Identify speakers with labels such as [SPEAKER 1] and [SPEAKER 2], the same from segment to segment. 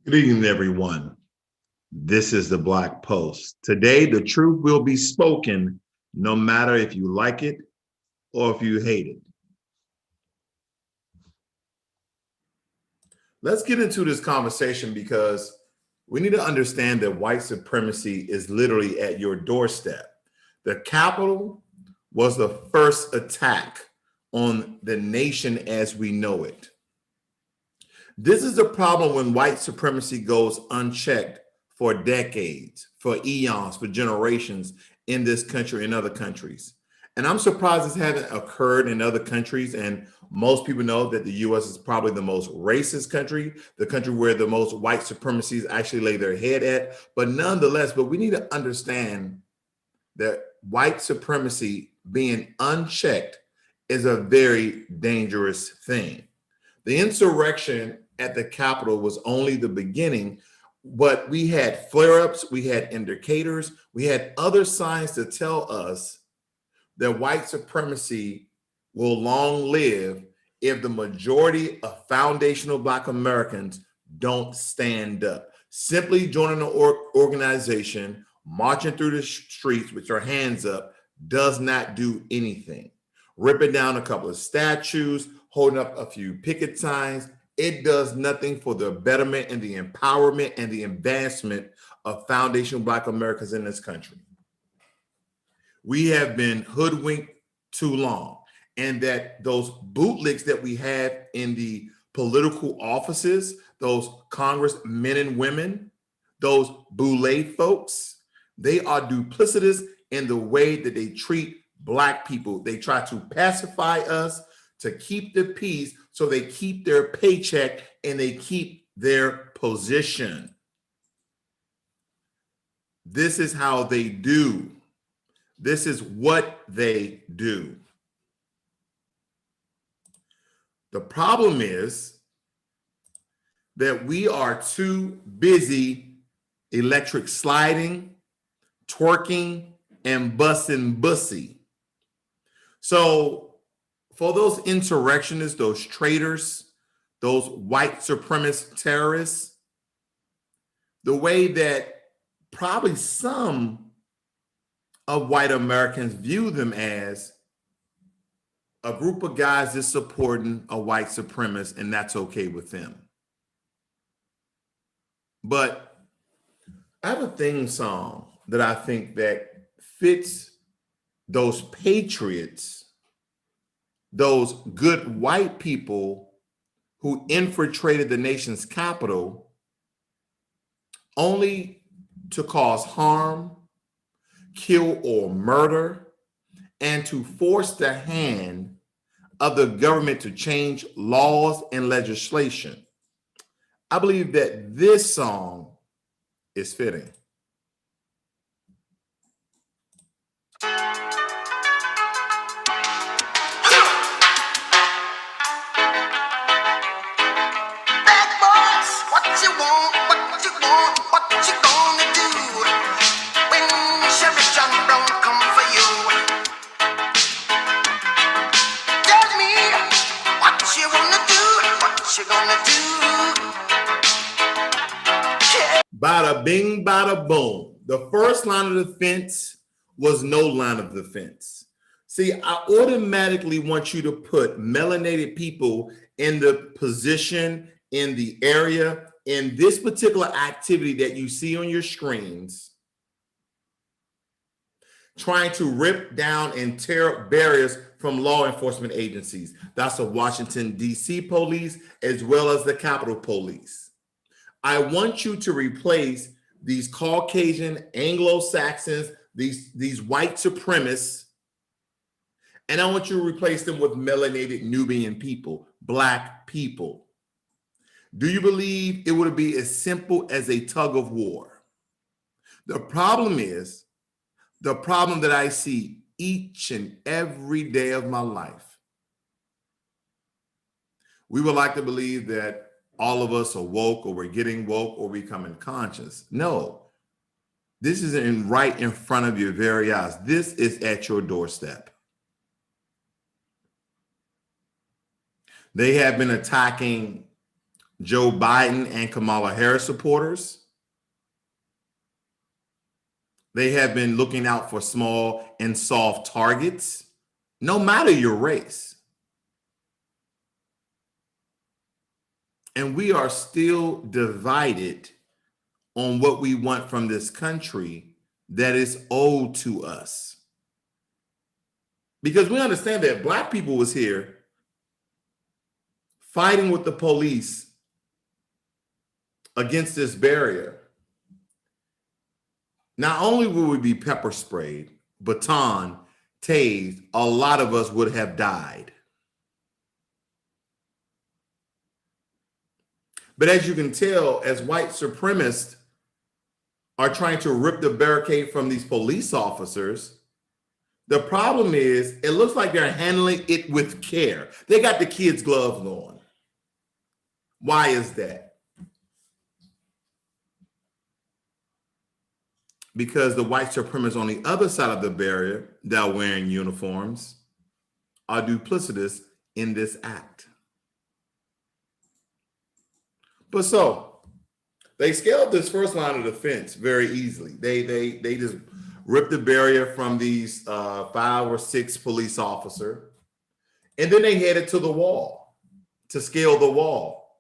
[SPEAKER 1] Good evening, everyone. This is the Black Post. Today, the truth will be spoken no matter if you like it or if you hate it. Let's get into this conversation because we need to understand that white supremacy is literally at your doorstep. The Capitol was the first attack on the nation as we know it. This is the problem when white supremacy goes unchecked for decades, for eons, for generations in this country and other countries. And I'm surprised this hasn't occurred in other countries. And most people know that the US is probably the most racist country, the country where the most white supremacists actually lay their head at. But nonetheless, but we need to understand that white supremacy being unchecked is a very dangerous thing. The insurrection at the Capitol was only the beginning, but we had flare ups, we had indicators, we had other signs to tell us that white supremacy will long live if the majority of foundational Black Americans don't stand up. Simply joining an organization, marching through the streets with your hands up, does not do anything. Ripping down a couple of statues, holding up a few picket signs, it does nothing for the betterment and the empowerment and the advancement of foundational Black Americans in this country. We have been hoodwinked too long, and that those bootlicks that we have in the political offices, those Congress men and women, those boule folks, they are duplicitous in the way that they treat Black people. They try to pacify us to keep the peace so they keep their paycheck and they keep their position. This is how they do. This is what they do. The problem is that we are too busy electric sliding, twerking, and busting bussy. So for those insurrectionists, those traitors, those white supremacist terrorists, the way that probably some of white Americans view them as a group of guys that's supporting a white supremacist, and that's okay with them. But I have a theme song that I think that fits those patriots, those good white people who infiltrated the nation's capital only to cause harm, kill or murder, and to force the hand of the government to change laws and legislation. I believe that this song is fitting. Bada bing, bada boom. The first line of defense was no line of defense. See, I automatically want you to put melanated people in the position, in the area, in this particular activity that you see on your screens, trying to rip down and tear up barriers from law enforcement agencies. That's the Washington, D.C. police, as well as the Capitol Police. I want you to replace these Caucasian, Anglo-Saxons, these white supremacists, and I want you to replace them with melanated Nubian people, Black people. Do you believe it would be as simple as a tug of war? The problem is, the problem that I see each and every day of my life. We would like to believe that all of us are woke, or we're getting woke, or becoming conscious. No, this is right in front of your very eyes. This is at your doorstep. They have been attacking Joe Biden and Kamala Harris supporters. They have been looking out for small and soft targets, no matter your race. And we are still divided on what we want from this country that is owed to us. Because we understand that Black people was here fighting with the police against this barrier. Not only would we be pepper sprayed, baton, tased, a lot of us would have died. But as you can tell, as white supremacists are trying to rip the barricade from these police officers, the problem is it looks like they're handling it with care. They got the kids' gloves on. Why is that? Because the white supremacists on the other side of the barrier that are wearing uniforms are duplicitous in this act. But so they scaled this first line of defense very easily. They just ripped the barrier from these 5 or 6 police officers, and then they headed to the wall to scale the wall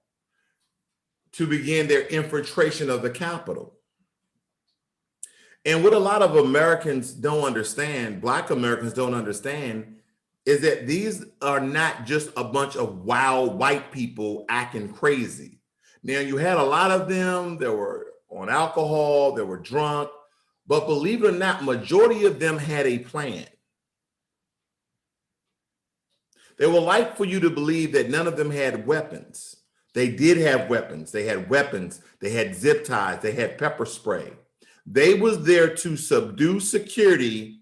[SPEAKER 1] to begin their infiltration of the Capitol. And what a lot of Americans don't understand, Black Americans don't understand, is that these are not just a bunch of wild white people acting crazy. Now, you had a lot of them that were on alcohol, that were drunk, but believe it or not, majority of them had a plan. They would like for you to believe that none of them had weapons. They did have weapons. They had weapons. They had zip ties. They had pepper spray. They was there to subdue security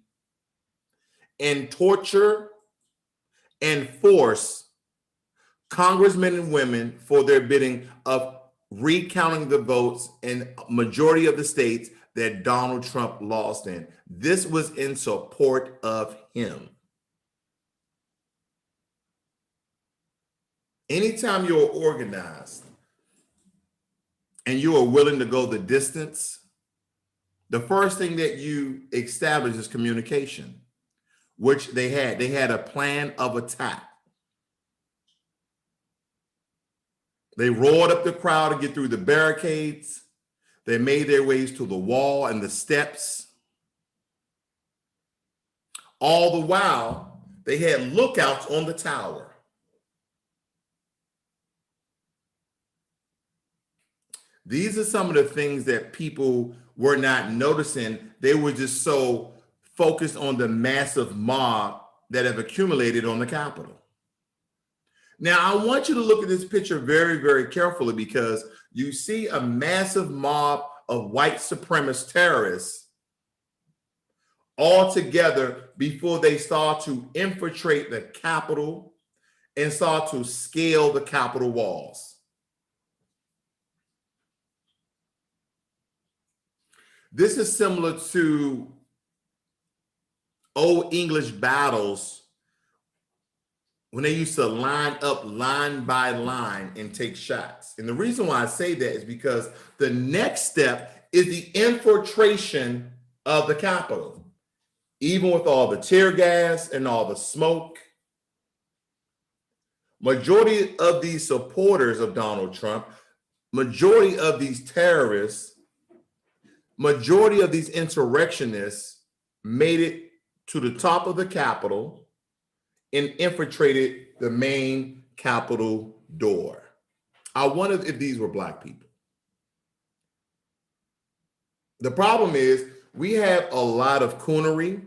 [SPEAKER 1] and torture and force congressmen and women for their bidding of recounting the votes in majority of the states that Donald Trump lost in. This was in support of him. Anytime you're organized and you are willing to go the distance, the first thing that you establish is communication, which they had. They had a plan of attack. They roared up the crowd to get through the barricades. They made their ways to the wall and the steps. All the while, they had lookouts on the tower. These are some of the things that people were not noticing. They were just so focused on the massive mob that have accumulated on the Capitol. Now, I want you to look at this picture very, very carefully, because you see a massive mob of white supremacist terrorists all together before they start to infiltrate the Capitol and start to scale the Capitol walls. This is similar to old English battles when they used to line up line by line and take shots. And the reason why I say that is because the next step is the infiltration of the Capitol. Even with all the tear gas and all the smoke, majority of these supporters of Donald Trump, majority of these terrorists, majority of these insurrectionists made it to the top of the Capitol and infiltrated the main Capitol door. I wondered if these were Black people. The problem is we have a lot of coonery.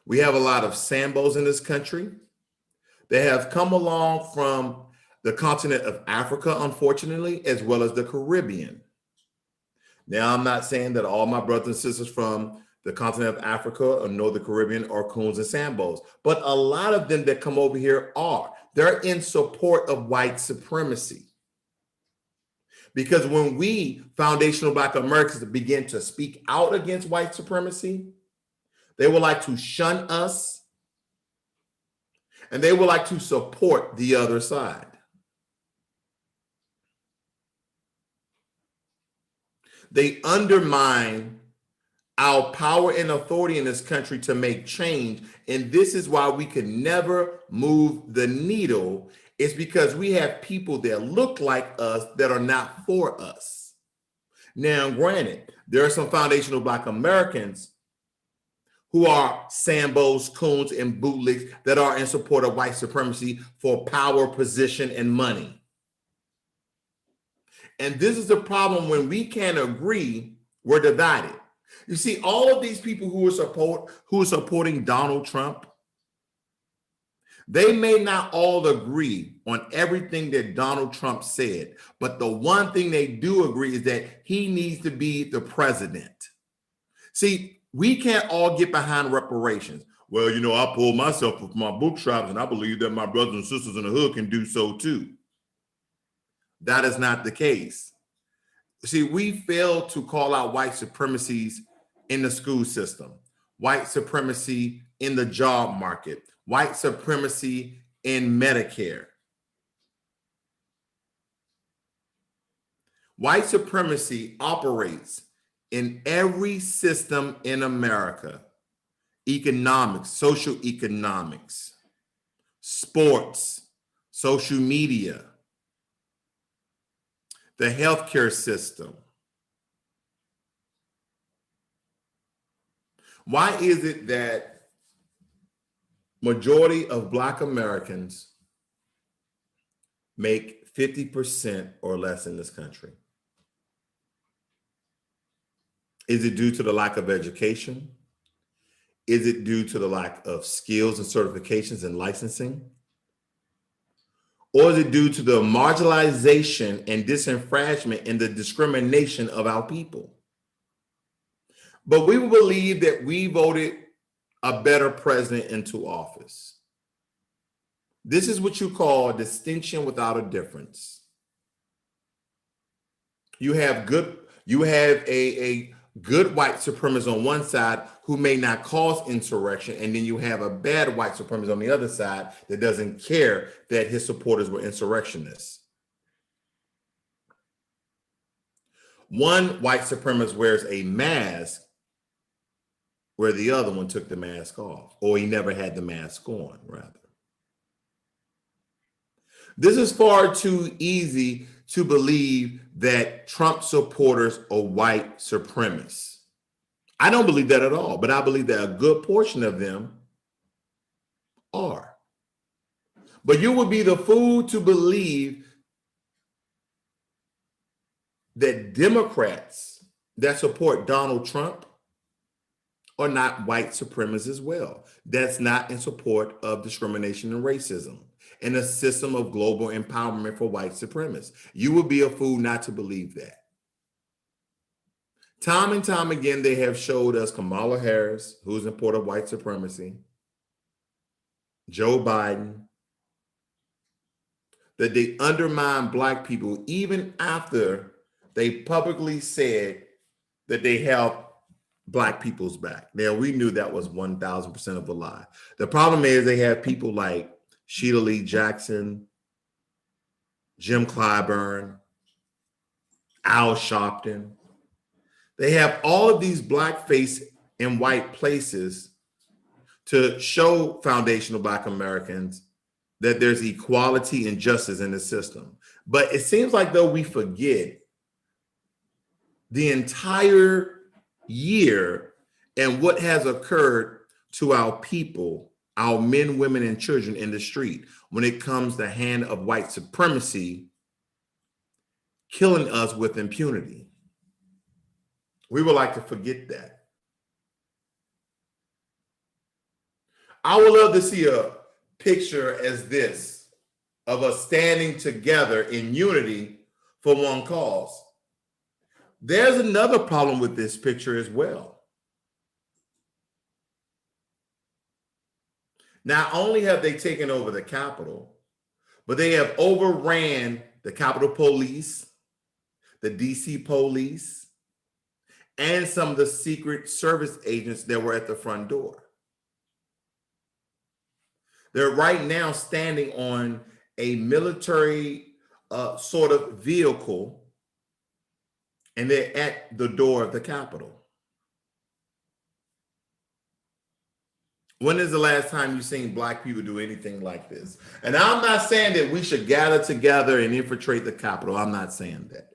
[SPEAKER 1] We have a lot of Sambos in this country. They have come along from the continent of Africa, unfortunately, as well as the Caribbean. Now, I'm not saying that all my brothers and sisters from the continent of Africa or nor the Caribbean are coons and Sambos, but a lot of them that come over here are. They're in support of white supremacy. Because when we, foundational Black Americans, begin to speak out against white supremacy, they would like to shun us, and they would like to support the other side. They undermine our power and authority in this country to make change. And this is why we can never move the needle. It's because we have people that look like us that are not for us. Now, granted, there are some foundational Black Americans who are Sambos, coons, and bootlegs that are in support of white supremacy for power, position, and money. And this is the problem: when we can't agree, we're divided. You see, all of these people who are supporting Donald Trump, they may not all agree on everything that Donald Trump said, but the one thing they do agree is that he needs to be the president. See, we can't all get behind reparations. Well, you know, I pulled myself from my bootstraps, and I believe that my brothers and sisters in the hood can do so too. That is not the case. See, we fail to call out white supremacies in the school system, white supremacy in the job market, white supremacy in Medicare. White supremacy operates in every system in America: economics, social economics, sports, social media, the healthcare system. Why is it that majority of Black Americans make 50% or less in this country? Is it due to the lack of education? Is it due to the lack of skills and certifications and licensing? Or is it due to the marginalization and disenfranchisement and the discrimination of our people? But we believe that we voted a better president into office. This is what you call distinction without a difference. You have a good white supremacist on one side who may not cause insurrection, and then you have a bad white supremacist on the other side that doesn't care that his supporters were insurrectionists. One white supremacist wears a mask where the other one took the mask off, or he never had the mask on, rather. This is far too easy to believe that Trump supporters are white supremacists. I don't believe that at all, but I believe that a good portion of them are. But you would be the fool to believe that Democrats that support Donald Trump are not white supremacists as well. That's not in support of discrimination and racism and a system of global empowerment for white supremacists. You would be a fool not to believe that. Time and time again, they have showed us Kamala Harris, who's in support of white supremacy, Joe Biden, that they undermine Black people even after they publicly said that they help Black people's back. Now, we knew that was 1,000% of a lie. The problem is they have people like Sheila Lee Jackson, Jim Clyburn, Al Sharpton. They have all of these blackface in white places to show foundational Black Americans that there's equality and justice in the system. But it seems like though we forget the entire year and what has occurred to our people, our men, women, and children in the street when it comes to the hand of white supremacy killing us with impunity. We would like to forget that. I would love to see a picture as this of us standing together in unity for one cause. There's another problem with this picture as well. Not only have they taken over the Capitol, but they have overran the Capitol Police, the DC Police, and some of the Secret Service agents that were at the front door. They're right now standing on a military sort of vehicle and they're at the door of the Capitol. When is the last time you've seen Black people do anything like this? And I'm not saying that we should gather together and infiltrate the Capitol. I'm not saying that.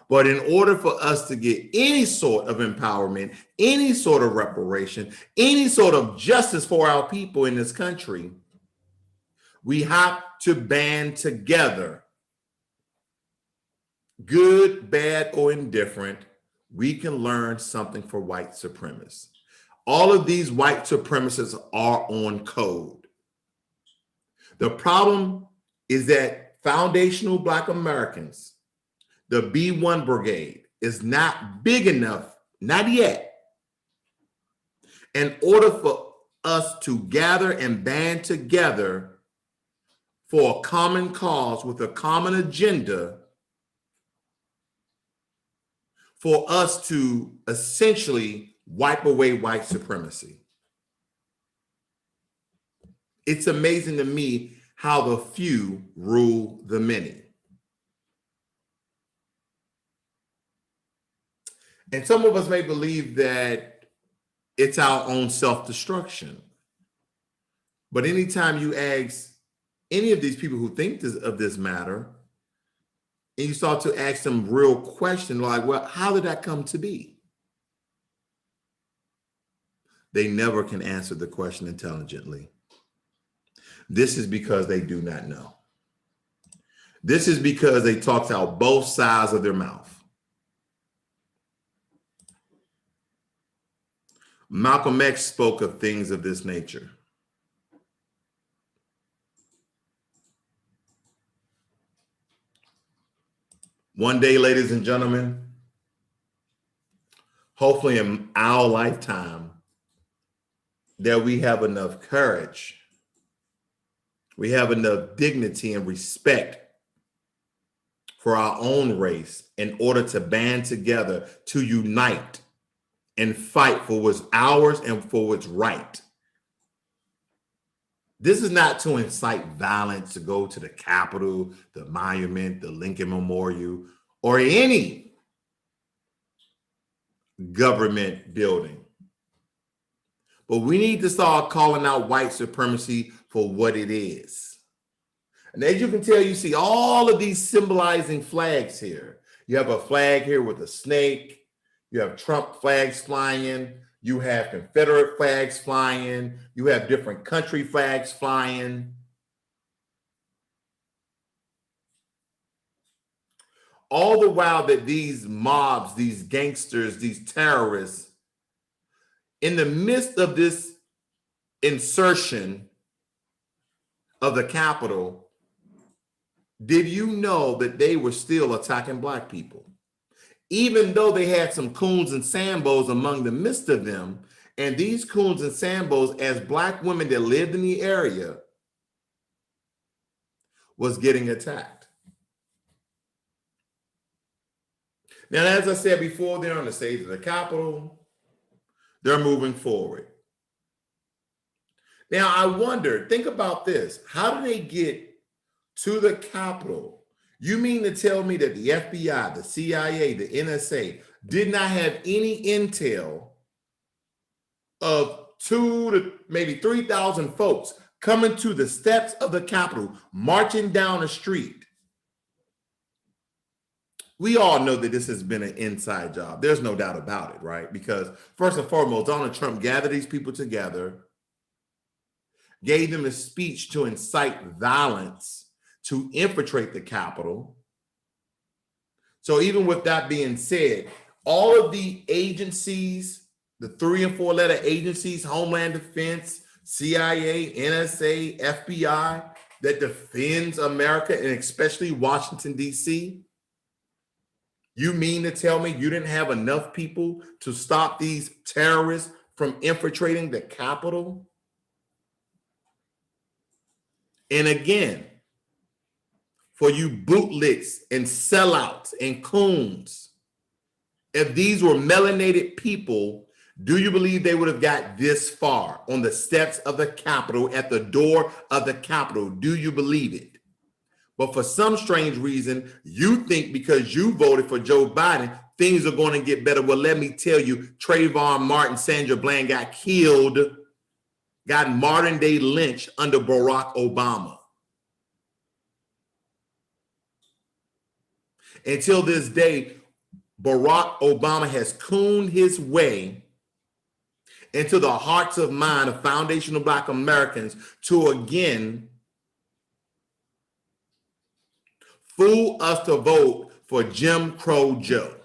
[SPEAKER 1] But in order for us to get any sort of empowerment, any sort of reparation, any sort of justice for our people in this country, we have to band together. Good, bad, or indifferent, we can learn something for white supremacists. All of these white supremacists are on code. The problem is that foundational Black Americans, the B1 Brigade, is not big enough, not yet, in order for us to gather and band together for a common cause with a common agenda for us to essentially wipe away white supremacy. It's amazing to me how the few rule the many. And some of us may believe that it's our own self-destruction. But anytime you ask any of these people who think of this matter, and you start to ask them real questions like, well, how did that come to be? They never can answer the question intelligently. This is because they do not know. This is because they talked out both sides of their mouth. Malcolm X spoke of things of this nature. One day, ladies and gentlemen, hopefully in our lifetime, that we have enough courage, we have enough dignity and respect for our own race in order to band together, to unite and fight for what's ours and for what's right. This is not to incite violence, to go to the Capitol, the monument, the Lincoln Memorial, or any government building. But we need to start calling out white supremacy for what it is. And as you can tell, you see all of these symbolizing flags here. You have a flag here with a snake. You have Trump flags flying. You have Confederate flags flying. You have different country flags flying. All the while that these mobs, these gangsters, these terrorists, in the midst of this insertion of the Capitol, did you know that they were still attacking Black people? Even though they had some coons and sambos among the midst of them, and these coons and sambos, as Black women that lived in the area, was getting attacked. Now, as I said before, they're on the stage of the Capitol. They're moving forward. Now, I wonder, think about this. How do they get to the Capitol? You mean to tell me that the FBI, the CIA, the NSA did not have any intel of 2,000 to maybe 3,000 folks coming to the steps of the Capitol, marching down the street? We all know that this has been an inside job. There's no doubt about it, right? Because first and foremost, Donald Trump gathered these people together, gave them a speech to incite violence, to infiltrate the Capitol. So even with that being said, all of the agencies, the 3 and 4 letter agencies, Homeland Defense, CIA, NSA, FBI, that defends America and especially Washington, D.C., you mean to tell me you didn't have enough people to stop these terrorists from infiltrating the Capitol? And again, for you bootlicks and sellouts and coons, if these were melanated people, do you believe they would have got this far on the steps of the Capitol, at the door of the Capitol? Do you believe it? But for some strange reason, you think because you voted for Joe Biden, things are going to get better. Well, let me tell you, Trayvon Martin, Sandra Bland got killed, got modern day lynched under Barack Obama. Until this day, Barack Obama has cooned his way into the hearts of mind of foundational Black Americans to again fool us to vote for Jim Crow Joe.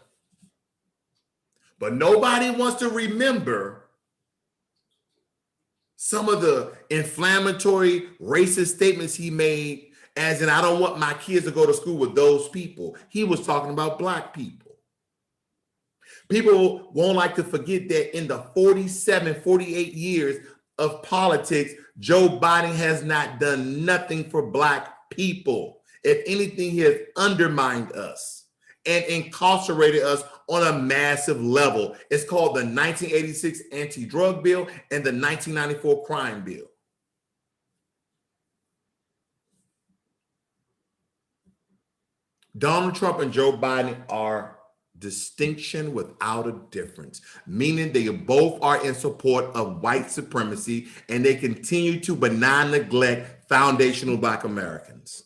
[SPEAKER 1] But nobody wants to remember some of the inflammatory racist statements he made, as in, I don't want my kids to go to school with those people. He was talking about Black people. People won't like to forget that in the 47, 48 years of politics, Joe Biden has not done nothing for Black people. If anything, he has undermined us and incarcerated us on a massive level. It's called the 1986 Anti-Drug Bill and the 1994 Crime Bill. Donald Trump and Joe Biden are distinction without a difference, meaning they both are in support of white supremacy and they continue to benign neglect foundational Black Americans.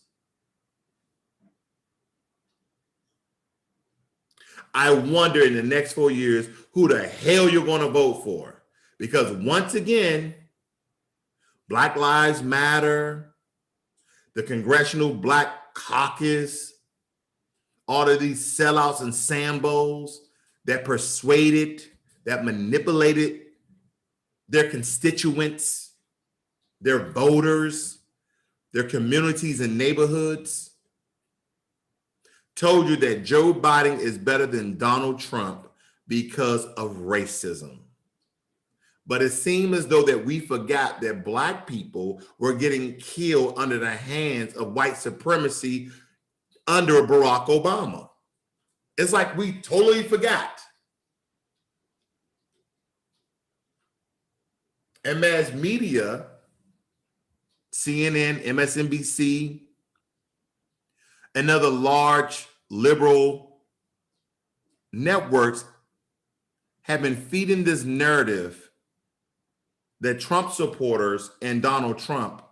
[SPEAKER 1] I wonder in the next 4 years who the hell you're going to vote for. Because once again, Black Lives Matter, the Congressional Black Caucus, all of these sellouts and sambos that persuaded, that manipulated their constituents, their voters, their communities and neighborhoods, told you that Joe Biden is better than Donald Trump because of racism. But it seemed as though that we forgot that Black people were getting killed under the hands of white supremacy under Barack Obama. It's like we totally forgot. And mass media, CNN, MSNBC, and other large liberal networks have been feeding this narrative that Trump supporters and Donald Trump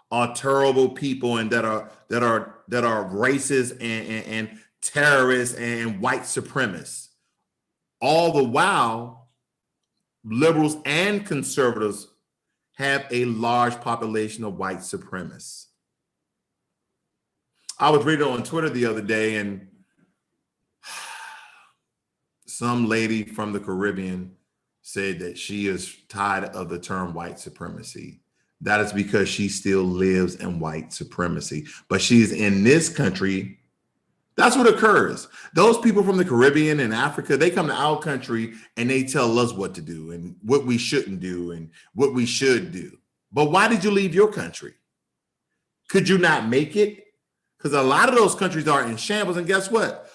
[SPEAKER 1] are terrible people and that are racist and terrorists and white supremacists. All the while, liberals and conservatives have a large population of white supremacists. I was reading on Twitter the other day, and some lady from the Caribbean said that she is tired of the term white supremacy. That is because she still lives in white supremacy. But she's in this country. That's what occurs. Those people from the Caribbean and Africa, they come to our country and they tell us what to do and what we shouldn't do and what we should do. But why did you leave your country? Could you not make it? Because a lot of those countries are in shambles. And guess what?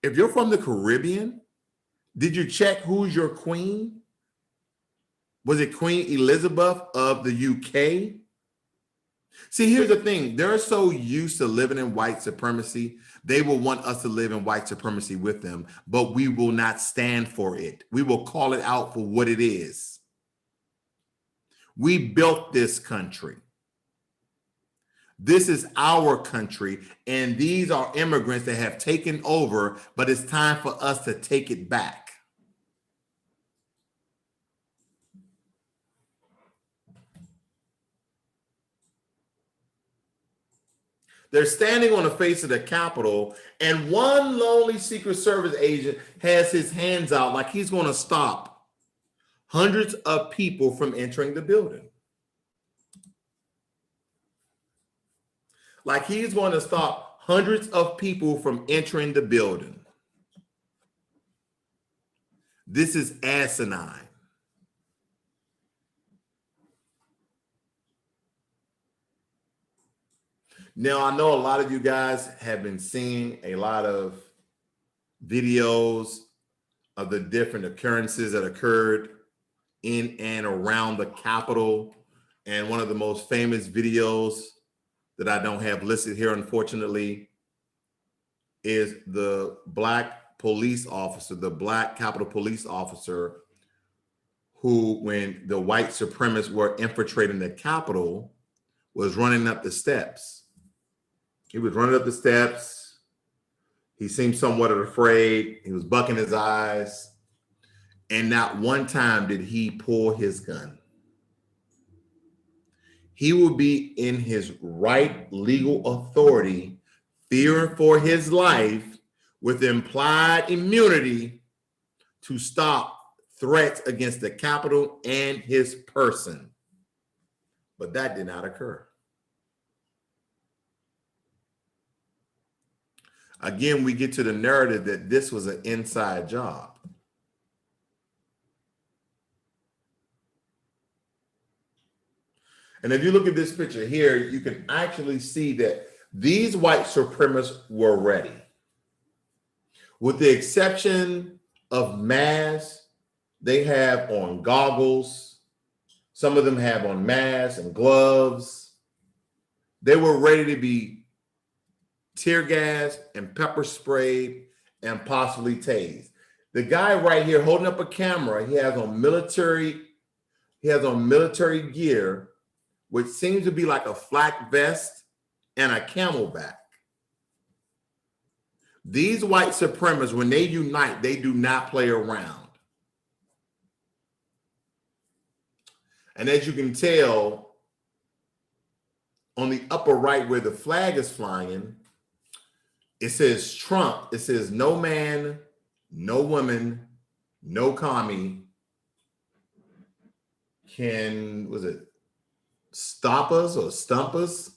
[SPEAKER 1] If you're from the Caribbean, did you check who's your queen? Was it Queen Elizabeth of the UK? See, here's the thing. They're so used to living in white supremacy, they will want us to live in white supremacy with them, but we will not stand for it. We will call it out for what it is. We built this country. This is our country, and these are immigrants that have taken over, but it's time for us to take it back. They're standing on the face of the Capitol, and one lonely Secret Service agent has his hands out like he's going to stop hundreds of people from entering the building. Like he's going to stop hundreds of people from entering the building. This is asinine. Now, I know a lot of you guys have been seeing a lot of videos of the different occurrences that occurred in and around the Capitol. And one of the most famous videos that I don't have listed here, unfortunately, is the black police officer, the black Capitol police officer who, when the white supremacists were infiltrating the Capitol, was running up the steps. He was running up the steps. He seemed somewhat afraid. He was bucking his eyes. And not one time did he pull his gun. He will be in his right legal authority, fearing for his life with implied immunity to stop threats against the Capitol and his person. But that did not occur. Again, we get to the narrative that this was an inside job. And if you look at this picture here, you can actually see that these white supremacists were ready. With the exception of masks, they have on goggles. Some of them have on masks and gloves. They were ready to be tear gassed and pepper sprayed and possibly tased. The guy right here holding up a camera, he has on military gear, which seems to be like a flak vest and a camelback. These white supremacists, when they unite, they do not play around. And as you can tell, on the upper right where the flag is flying, it says Trump. It says no man, no woman, no commie can, was it stop us or stump us?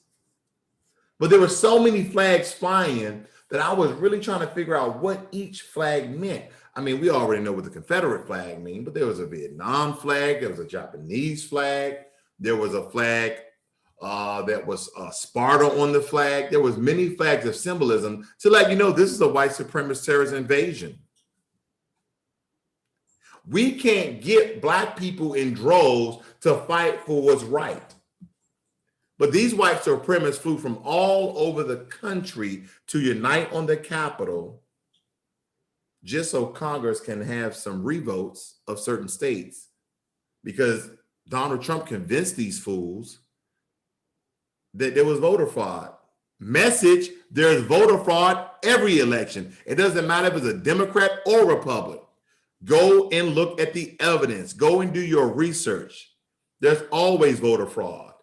[SPEAKER 1] But there were so many flags flying that I was really trying to figure out what each flag meant. I mean, we already know what the Confederate flag means, but there was a Vietnam flag, there was a Japanese flag, there was a flag that was Sparta on the flag. There was many flags of symbolism to let you know this is a white supremacist terrorist invasion. We can't get black people in droves to fight for what's right. But these white supremacists flew from all over the country to unite on the Capitol just so Congress can have some revotes of certain states, because Donald Trump convinced these fools that there was voter fraud. Message, there's voter fraud every election. It doesn't matter if it's a Democrat or Republican. Go and look at the evidence. Go and do your research. There's always voter fraud.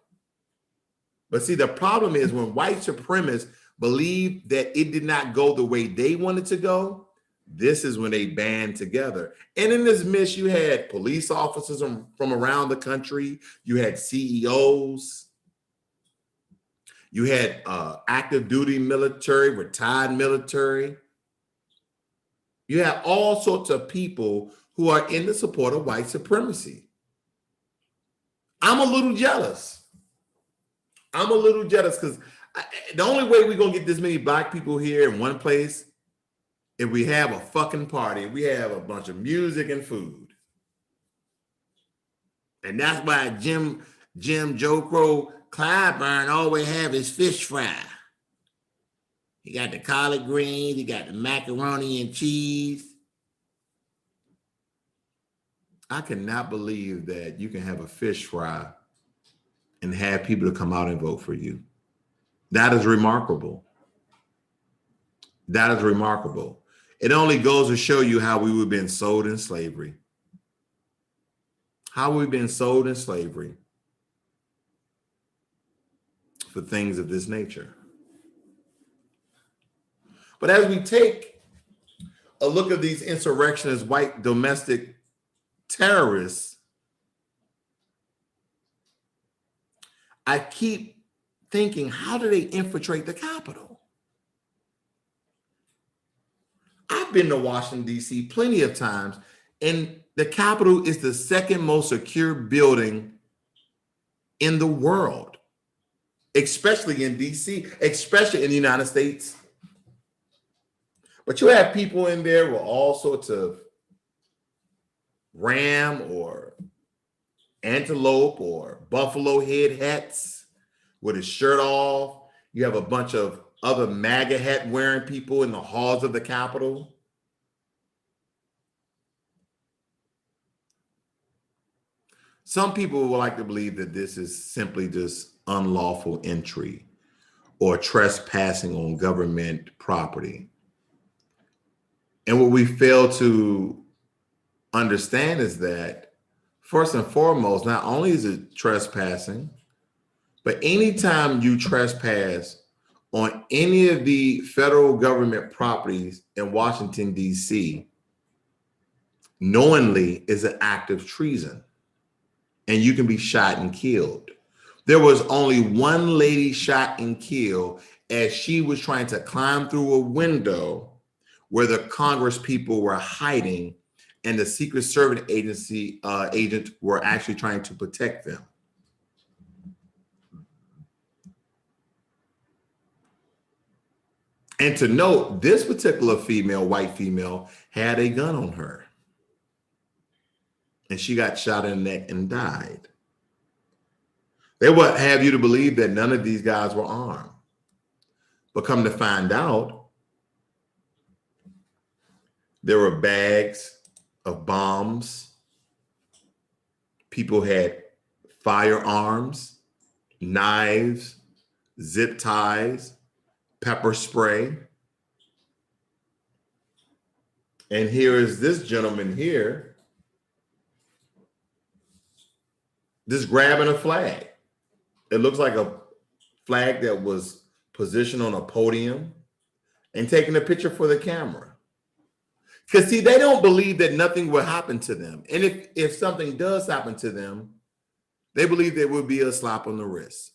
[SPEAKER 1] But see, the problem is when white supremacists believe that it did not go the way they wanted to go, this is when they band together. And in this midst, you had police officers from around the country. You had CEOs. You had active duty military, retired military. You have all sorts of people who are in the support of white supremacy. I'm a little jealous. Because the only way we're going to get this many black people here in one place if we have a fucking party. We have a bunch of music and food. And that's why Jim Joe Crow Clyburn always have his fish fry. He got the collard greens, he got the macaroni and cheese. I cannot believe that you can have a fish fry and have people to come out and vote for you. That is remarkable. That is remarkable. It only goes to show you how we were being sold in slavery. How we've been sold in slavery for things of this nature. But as we take a look at these insurrectionist white domestic terrorists, I keep thinking, how do they infiltrate the Capitol? I've been to Washington, D.C. plenty of times, and the Capitol is the second most secure building in the world, especially in D.C., especially in the United States. But you have people in there with all sorts of ram or antelope or buffalo head hats with his shirt off. You have a bunch of other MAGA hat wearing people in the halls of the Capitol. Some people would like to believe that this is simply just unlawful entry or trespassing on government property. And what we fail to understand is that, first and foremost, not only is it trespassing, but anytime you trespass on any of the federal government properties in Washington, D.C., knowingly is an act of treason, and you can be shot and killed. There was only one lady shot and killed as she was trying to climb through a window where the Congress people were hiding, and the Secret Service agency agents were actually trying to protect them. And to note, this particular female, white female, had a gun on her. And she got shot in the neck and died. They would have you to believe that none of these guys were armed. But come to find out, there were bags of bombs. People had firearms, knives, zip ties, pepper spray. And here is this gentleman here just grabbing a flag. It looks like a flag that was positioned on a podium and taking a picture for the camera. Because see, they don't believe that nothing will happen to them. And if something does happen to them, they believe there will be a slap on the wrist.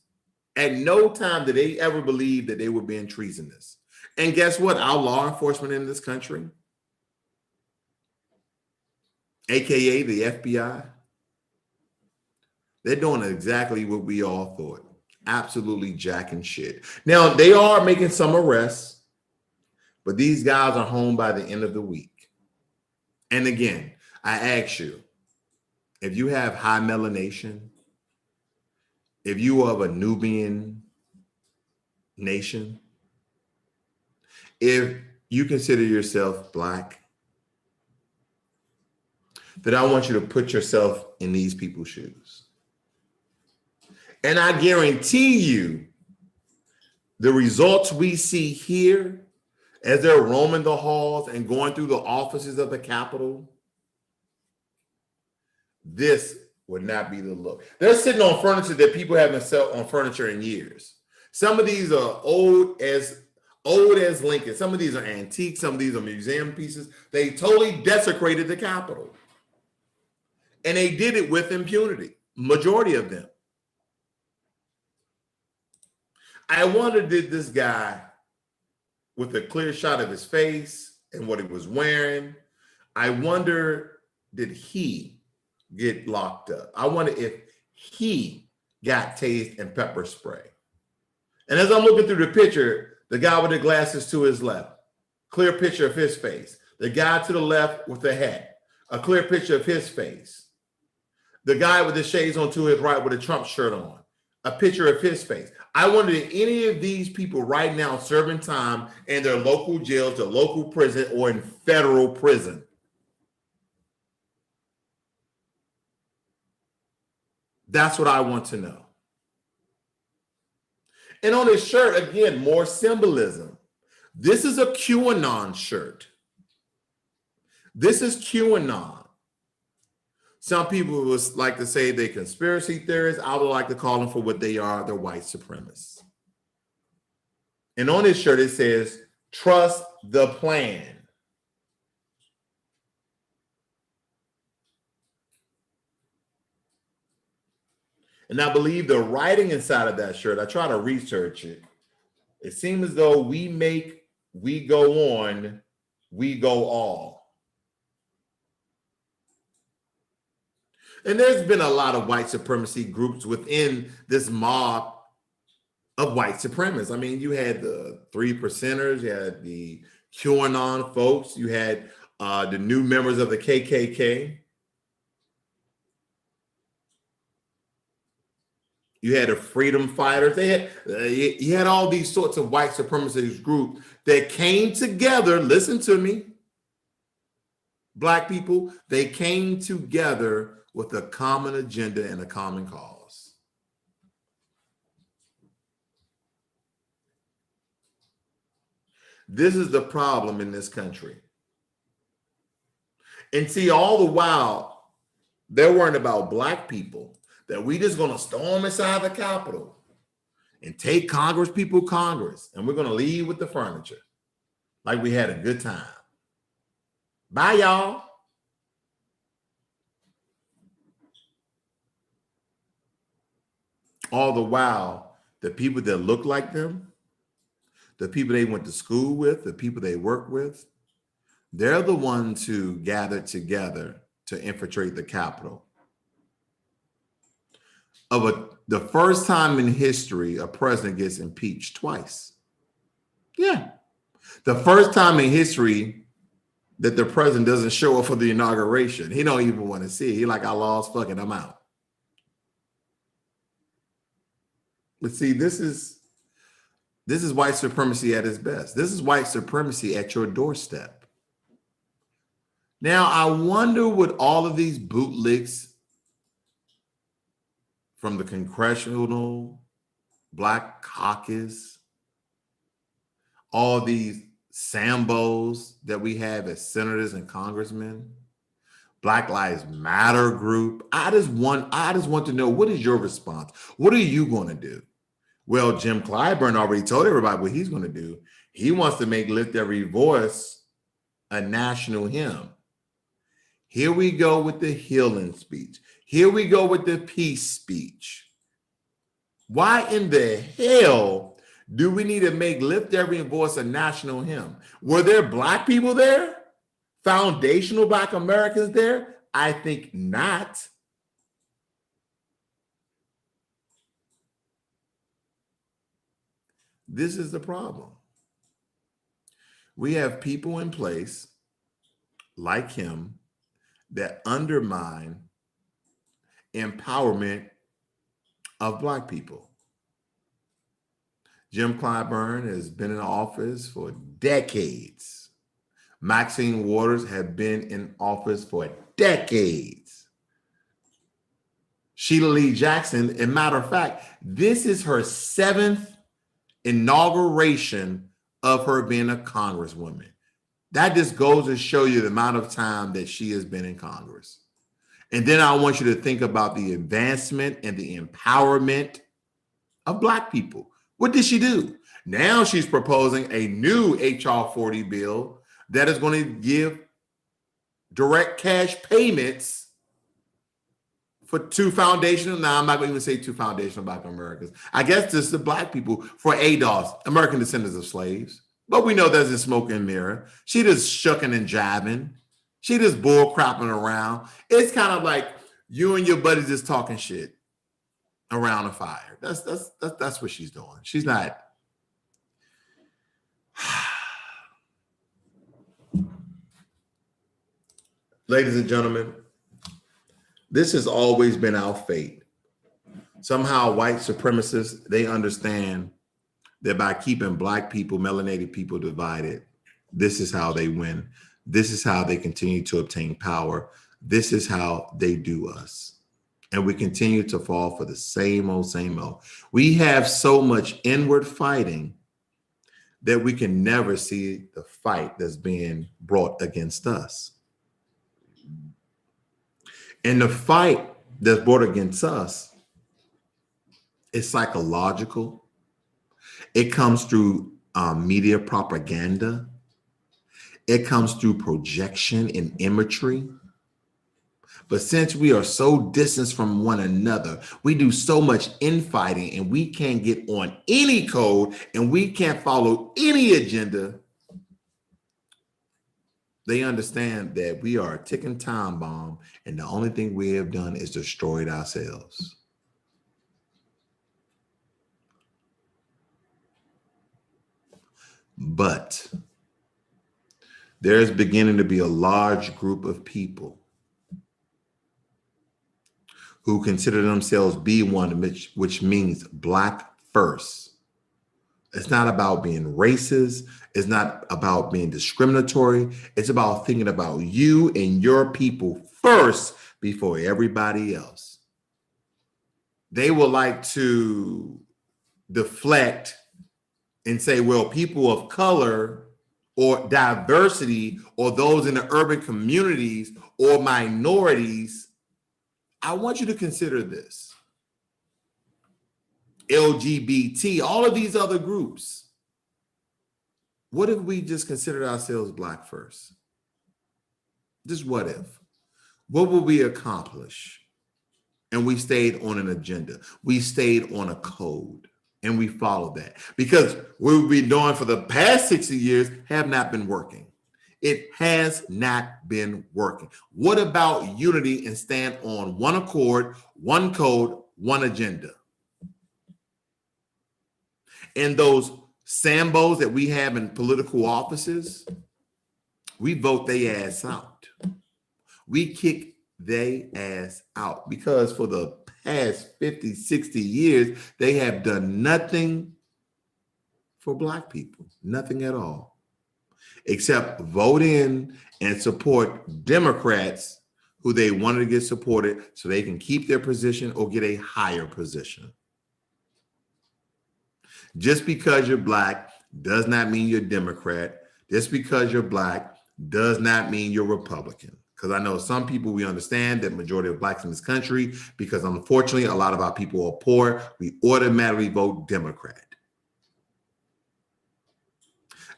[SPEAKER 1] At no time did they ever believe that they were being treasonous. And guess what? Our law enforcement in this country, AKA the FBI, they're doing exactly what we all thought. Absolutely jacking shit. Now, they are making some arrests, but these guys are home by the end of the week. And again, I ask you, if you have high melanation, if you are of a Nubian nation, if you consider yourself Black, then I want you to put yourself in these people's shoes. And I guarantee you, the results we see here as they're roaming the halls and going through the offices of the Capitol, this would not be the look. They're sitting on furniture that people haven't sat on furniture in years. Some of these are old as Lincoln. Some of these are antiques. Some of these are museum pieces. They totally desecrated the Capitol. And they did it with impunity, majority of them. I wonder, did this guy, with a clear shot of his face and what he was wearing, I wonder, did he get locked up? I wonder if he got tased and pepper spray. And as I'm looking through the picture, the guy with the glasses to his left, clear picture of his face. The guy to the left with the hat, a clear picture of his face. The guy with the shades on to his right with a Trump shirt on, a picture of his face. I wonder if any of these people right now serving time in their local jails, their local prison, or in federal prison. That's what I want to know. And on his shirt, again, more symbolism. This is a QAnon shirt. This is QAnon. Some people would like to say they're conspiracy theorists. I would like to call them for what they are, they're white supremacists. And on his shirt, it says, trust the plan. And I believe the writing inside of that shirt, I try to research it. It seems as though we make, we go on, we go all. And there's been a lot of white supremacy groups within this mob of white supremacists. I mean, you had the 3%ers, you had the QAnon folks, you had the new members of the KKK. You had the freedom fighters. They had you had all these sorts of white supremacist groups that came together. Listen to me, Black people. They came together with a common agenda and a common cause. This is the problem in this country. And see, all the while, they're worrying about Black people, that we just going to storm inside the Capitol and take Congress and we're going to leave with the furniture like we had a good time. Bye, y'all. All the while, the people that look like them, the people they went to school with, the people they work with, they're the ones who gathered together to infiltrate the Capitol. The first time in history a president gets impeached twice. Yeah. The first time in history that the president doesn't show up for the inauguration. He don't even want to see it. He like, I lost, fucking, I'm out. But see, this is white supremacy at its best. This is white supremacy at your doorstep. Now, I wonder what all of these bootlicks from the Congressional Black Caucus, all these Sambos that we have as senators and congressmen, Black Lives Matter group. I just want to know, what is your response? What are you going to do? Well, Jim Clyburn already told everybody what he's going to do. He wants to make Lift Every Voice a national hymn. Here we go with the healing speech. Here we go with the peace speech. Why in the hell do we need to make Lift Every Voice a national hymn? Were there Black people there? Foundational Black Americans there? I think not. This is the problem. We have people in place like him that undermine empowerment of Black people. Jim Clyburn has been in office for decades. Maxine Waters have been in office for decades. Sheila Lee Jackson, as a matter of fact, this is her 7th inauguration of her being a congresswoman. That just goes to show you the amount of time that she has been in Congress. And then I want you to think about the advancement and the empowerment of Black people. What did she do? Now she's proposing a new HR 40 bill that is going to give direct cash payments for two foundational. Now, I'm not going to even say two foundational Black Americans. I guess this is the Black people for ADOS, American Descendants of Slaves. But we know there's a smoke and mirror. She just shucking and jiving. She just bull crapping around. It's kind of like you and your buddies just talking shit around a fire. That's what she's doing. She's not. Ladies and gentlemen, this has always been our fate. Somehow white supremacists, they understand that by keeping Black people, melanated people divided, this is how they win. This is how they continue to obtain power. This is how they do us. And we continue to fall for the same old, same old. We have so much inward fighting that we can never see the fight that's being brought against us. And the fight that's brought against us is psychological. It comes through media propaganda. It comes through projection and imagery. But since we are so distanced from one another, we do so much infighting and we can't get on any code and we can't follow any agenda. They understand that we are a ticking time bomb and the only thing we have done is destroyed ourselves. But there's beginning to be a large group of people who consider themselves B1, which means Black first. It's not about being racist. It's not about being discriminatory. It's about thinking about you and your people first before everybody else. They would like to deflect and say, well, people of color or diversity or those in the urban communities or minorities, I want you to consider this. LGBT, all of these other groups. What if we just considered ourselves Black first? Just what if? What would we accomplish? And we stayed on an agenda. We stayed on a code and we followed that, because what we've been doing for the past 60 years have not been working. It has not been working. What about unity and stand on one accord, one code, one agenda? And those Sambos that we have in political offices, we vote their ass out. We kick they ass out, because for the past 50, 60 years, they have done nothing for Black people, nothing at all, except vote in and support Democrats who they wanted to get supported so they can keep their position or get a higher position. Just because you're Black does not mean you're Democrat. Just because you're Black does not mean you're Republican. Because I know some people, we understand that majority of Blacks in this country, because unfortunately a lot of our people are poor, we automatically vote Democrat.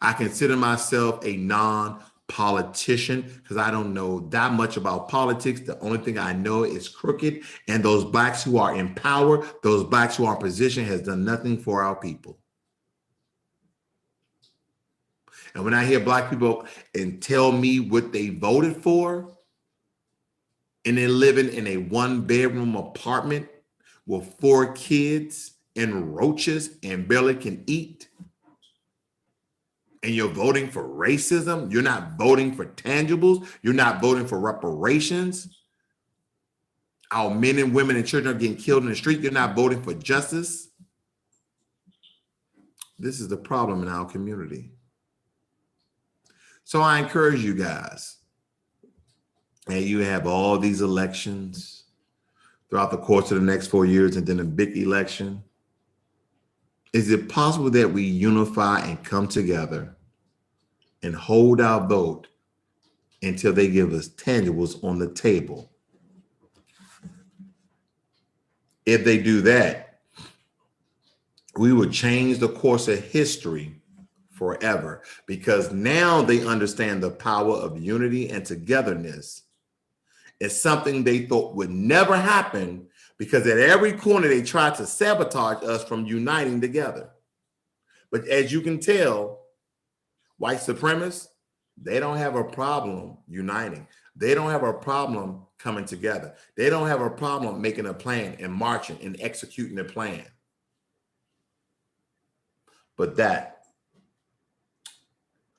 [SPEAKER 1] I consider myself a non-politician because I don't know that much about politics. The only thing I know is crooked, and those Blacks who are in power, those Blacks who are in position has done nothing for our people. And when I hear Black people and tell me what they voted for, and they're living in a 1-bedroom apartment with 4 kids and roaches and barely can eat, and you're voting for racism, you're not voting for tangibles, you're not voting for reparations, our men and women and children are getting killed in the street, you're not voting for justice. This is the problem in our community. So I encourage you guys, and you have all these elections throughout the course of the next 4 years and then a big election. Is it possible that we unify and come together and hold our vote until they give us tangibles on the table? If they do that, we would change the course of history forever, because now they understand the power of unity and togetherness. It's something they thought would never happen, because at every corner they tried to sabotage us from uniting together. But as you can tell, white supremacists, they don't have a problem uniting. They don't have a problem coming together. They don't have a problem making a plan and marching and executing a plan. But that,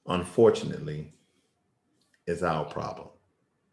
[SPEAKER 1] unfortunately, is our problem.